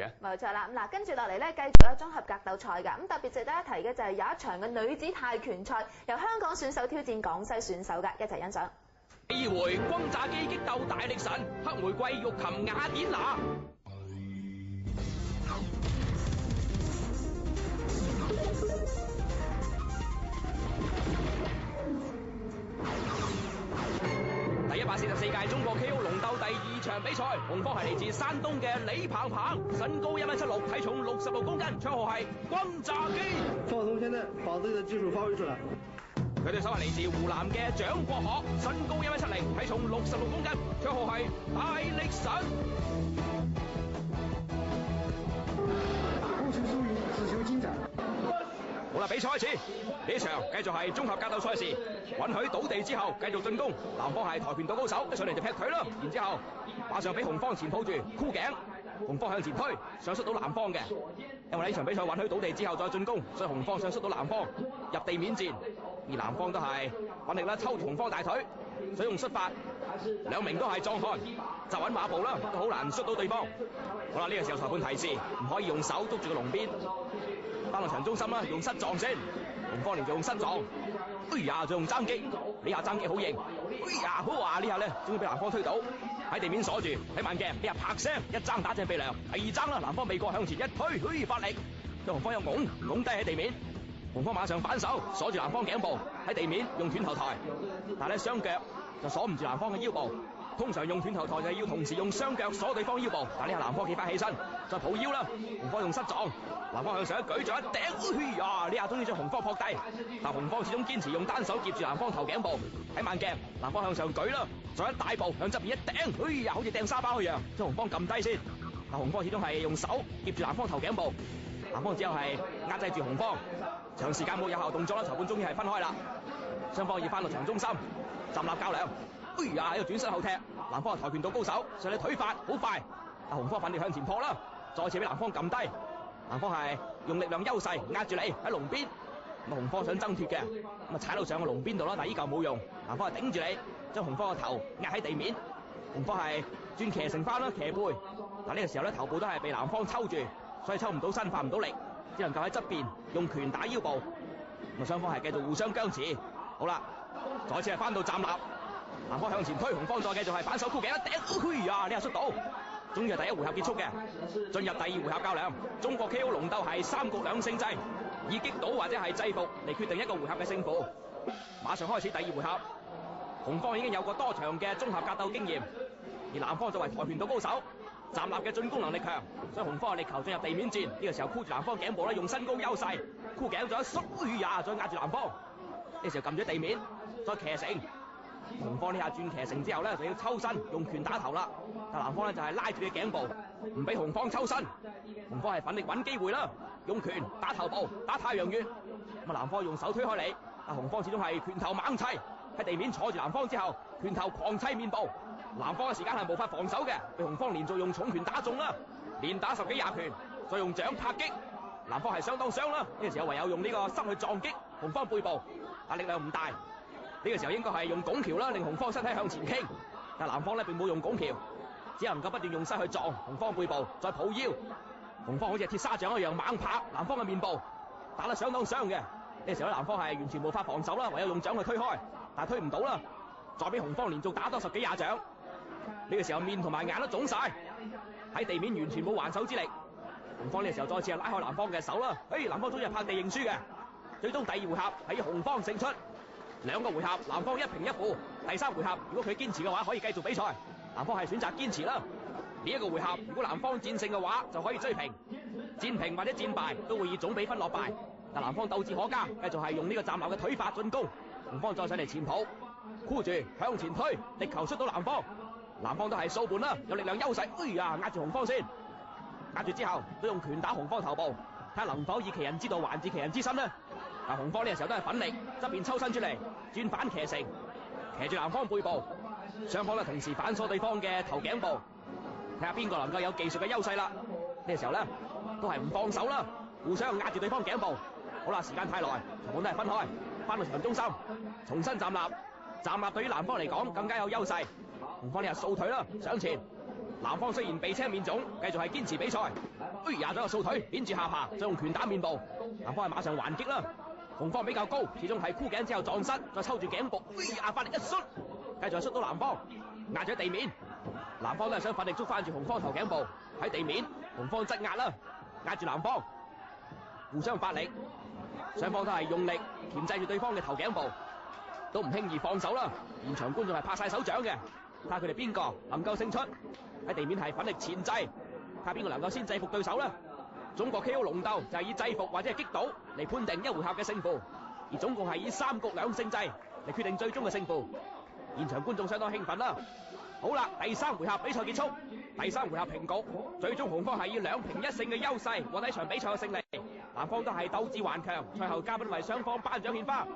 嘅。冇錯啦，咁嗱，跟住落嚟咧，繼續有綜合格鬥賽㗎。咁特別值得一提嘅就係有一場嘅女子泰拳賽，由香港選手挑戰廣西選手㗎，一齊欣賞。第二回轟炸機激鬥大力神，黑玫瑰玉琴雅典娜。第144屆中國 KO 龍鬥第2場比賽，紅方係嚟自山東嘅李鵬鵬，身高1.76米，體重66公斤，綽號係轟炸機。放鬆，現在把自己的技術發揮出來。佢對手係嚟自湖南嘅蔣國學，身高1.70米，體重66公斤，綽號係大力神。不求輸贏，只求精彩。好啦，比賽開始，呢場繼續係綜合格鬥賽事，允許倒地之後繼續進攻。南方係跆拳道高手，一上嚟就劈腿啦，然之後馬上俾紅方前抱住箍頸，紅方向前推，想摔到南方嘅。因為呢場比賽允許倒地之後再進攻，所以紅方想摔到南方入地面戰，而南方都係奮力啦抽住紅方大腿，所以用摔法，兩名都係壯漢，紮穩馬步啦，都好難摔到對方。好啦，呢個時候裁判提示唔可以用手捉住個龍邊。翻到場中心啦，用膝撞先，紅方連續用膝撞，哎呀，再用爭擊，呢下爭擊好型，哎呀，好啊，呢下咧終於俾南方推倒，喺地面鎖住，睇慢鏡，呢下啪聲一爭打正鼻梁，第二爭啦，南方避過向前一推，發力，對紅方有拱低喺地面，紅方馬上反手鎖住南方頸部，喺地面用斷頭台，但係咧雙腳就鎖唔住南方嘅腰部。通常用斷頭台就係要同時用雙腳鎖對方腰部，但呢下南方企翻起身，再抱腰啦，紅方用膝撞，南方向上一舉再一頂，哎呀，呢下終於將紅方撲低，但紅方始終堅持用單手夾住南方頭頸部，睇慢鏡，南方向上舉啦，再一大步向側邊一頂，哎呀，好似掟沙包一樣，將紅方撳低先，但紅方始終係用手夾住南方頭頸部，南方只有係壓制住紅方，長時間冇有效動作啦，裁判終於係分開啦，雙方要翻到場中心站立較量。哎呀，喺度轉身後踢，南方係跆拳道高手，上嚟腿法好快，但紅方奮力向前撲啦，再次俾南方撳低，南方係用力量優勢壓住你喺龍邊，咁紅方想掙脫嘅，咁啊踩到上個龍邊度啦，但係依舊冇用，南方係頂住你，將紅方個頭壓喺地面，紅方係轉騎乘翻啦，騎背，但呢個時候咧頭部都係被南方抽住，所以抽唔到身，發唔到力，只能夠喺側邊用拳打腰部，咁啊雙方係繼續互相僵持，好啦，再次係翻到站立。南方向前推，紅方再繼續係反手箍頸一頂，哎呀，呢下摔倒，終於係第一回合結束嘅，進入第二回合較量。中國 KO 龍鬥係3局2勝制，以擊倒或者係制服嚟決定一個回合嘅勝負。馬上開始第二回合，紅方已經有過多場嘅綜合格鬥經驗，而南方作為跆拳道高手，站立嘅進攻能力強，所以紅方係力求進入地面戰。呢個時候箍住南方頸部咧，用身高優勢箍頸再一縮，哎呀，再壓住南方。呢個時候撳住地面，再騎乘。紅方呢下轉騎乘之後咧，就要抽身用拳打頭啦。但南方咧就係拉住佢頸部，唔俾紅方抽身。紅方係奮力揾機會啦，用拳打頭部，打太陽穴。咁啊，南方用手推開你，但紅方始終係拳頭猛砌，喺地面坐住南方之後，拳頭狂砌面部。南方嘅時間係無法防守嘅，被紅方連續用重拳打中啦，連打10幾20拳，再用掌拍擊。南方係相當傷啦，呢個時候唯有用呢個膝去撞擊紅方背部，但力量唔大。呢個時候應該係用拱橋啦，令紅方身體向前傾，但南方咧並冇用拱橋，只能夠不斷用膝去撞紅方背部，再抱腰。紅方好似鐵砂掌一樣猛拍南方嘅面部，打得相當傷嘅。呢個時候南方係完全無法防守啦，唯有用掌去推開，但係推唔到啦，再俾紅方連續打多10幾20掌。呢個時候面同埋眼都腫晒，喺地面完全冇還手之力。紅方呢個時候再次係拉開南方嘅手啦，南方終於係拍地認輸嘅，最終第二回合係紅方勝出。2個回合，南方1平1負。第3回合，如果佢堅持嘅話，可以繼續比賽。南方係選擇堅持啦。呢一個回合，如果南方戰勝嘅話，就可以追平。戰平或者戰敗，都會以總比分落敗。但南方鬥志可嘉，繼續係用呢個站立嘅腿法進攻。紅方再上嚟前抱，箍住向前推，力求出到南方。南方都係掃盤啦，有力量優勢。哎呀，壓住紅方先，壓住之後都用拳打紅方頭部，睇下能否以其人之道還治其人之身呢？但紅方呢個時候都係奮力側邊抽身出嚟，轉反騎乘，騎住南方背部，雙方咧同時反鎖對方嘅頭頸部，睇下邊個能夠有技術嘅優勢啦。呢個時候咧都係唔放手啦，互相壓住對方頸部。好啦，時間太耐，全部都係分開，翻到場中心，重新站立。站立對於南方嚟講更加有優勢。紅方呢係掃腿啦，上前南方雖然鼻青面腫，繼續係堅持比賽。哎呀，咗個掃腿，捏住下巴，再用拳打面部。南方係馬上還擊啦。紅方比較高，始終係箍頸之後撞失，再抽住頸部，哎呀，發力一摔，繼續係摔到南方，壓咗喺地面。南方都係想奮力捉翻住紅方頭頸部喺地面，紅方擠壓啦，壓住南方，互相發力，雙方都係用力鉗制住對方嘅頭頸部，都唔輕易放手啦。現場觀眾係拍晒手掌嘅，睇下佢哋邊個能夠勝出。喺地面係奮力前制，睇下邊個能夠先制服對手啦。中國 KO 龍鬥就係以制服或者係擊倒嚟判定一回合嘅勝負，而總共係以3局2勝制嚟決定最終嘅勝負。現場觀眾相當興奮啦。好啦，第3回合比賽結束，第3回合平局，最終紅方係以2平1勝嘅優勢獲得呢場比賽嘅勝利。南方都係鬥志頑強，賽後嘉賓為雙方頒獎獻花。